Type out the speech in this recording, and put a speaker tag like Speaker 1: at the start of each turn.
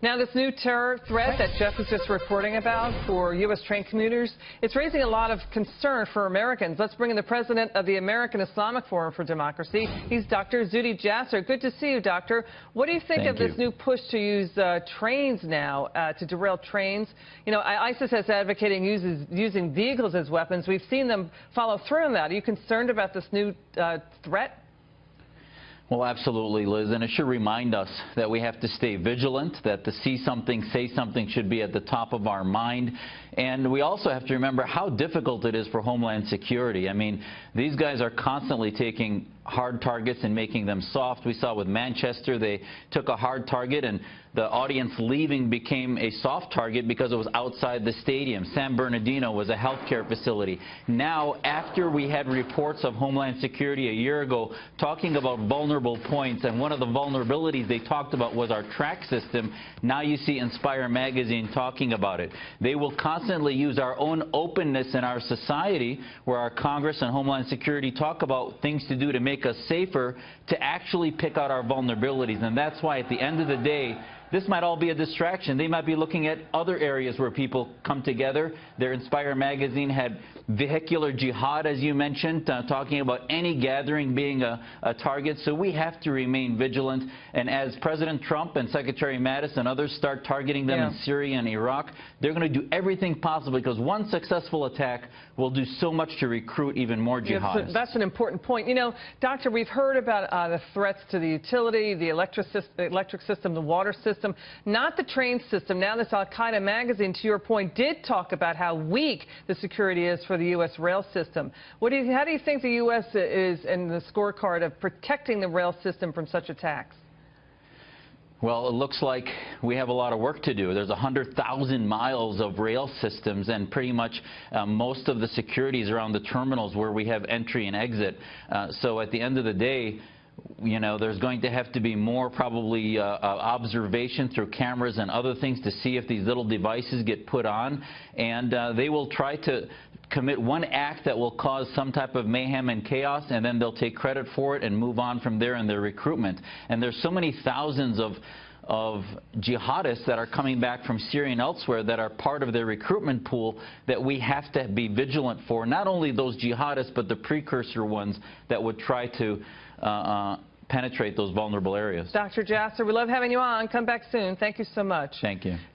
Speaker 1: Now, this new terror threat that Jeff was just reporting about for U.S. train commuters, it's raising a lot of concern for Americans. Let's bring in the president of the American Islamic Forum for Democracy. He's Dr. Zuhdi Jasser. Good to see you, doctor. What do you think of this new push to use trains now to derail trains? You know, ISIS has advocating using vehicles as weapons. We've seen them follow through on that. Are you concerned about this new threat?
Speaker 2: Well, absolutely, Liz, and it should remind us that we have to stay vigilant, that the see something, say something should be at the top of our mind. And we also have to remember how difficult it is for Homeland Security. I mean, these guys are constantly taking hard targets and making them soft. We saw with Manchester, they took a hard target and the audience leaving became a soft target because it was outside the stadium. San Bernardino was a healthcare facility. Now, after we had reports of Homeland Security a year ago talking about vulnerable points, and one of the vulnerabilities they talked about was our track system, now you see Inspire magazine talking about it. They will constantly use our own openness in our society, where our Congress and Homeland Security talk about things to do to make us safer, to actually pick out our vulnerabilities. And that's why at the end of the day, this might all be a distraction. They might be looking at other areas where people come together. Their Inspire magazine had vehicular jihad, as you mentioned, talking about any gathering being a target. So we have to remain vigilant. And as President Trump and Secretary Mattis and others start targeting them in Syria and Iraq, they're going to do everything possible, because one successful attack will do so much to recruit even more jihadists.
Speaker 1: That's an important point. You know, Doctor, we've heard about the threats to the utility, the electric system, the water system, not the train system. Now this Al-Qaeda magazine, to your point, did talk about how weak the security is for the U.S. rail system. How do you think the U.S. is in the scorecard of protecting the rail system from such attacks?
Speaker 2: Well, it looks like we have a lot of work to do. There's 100,000 miles of rail systems, and pretty much most of the security is around the terminals where we have entry and exit. So at the end of the day, you know, there's going to have to be more probably observation through cameras and other things to see if these little devices get put on. And they will try to commit one act that will cause some type of mayhem and chaos, and then they'll take credit for it and move on from there in their recruitment. And there's so many thousands of jihadists that are coming back from Syria and elsewhere that are part of their recruitment pool that we have to be vigilant for. Not only those jihadists, but the precursor ones that would try to penetrate those vulnerable areas.
Speaker 1: Dr. Jasser, we love having you on. Come back soon. Thank you so much.
Speaker 2: Thank you.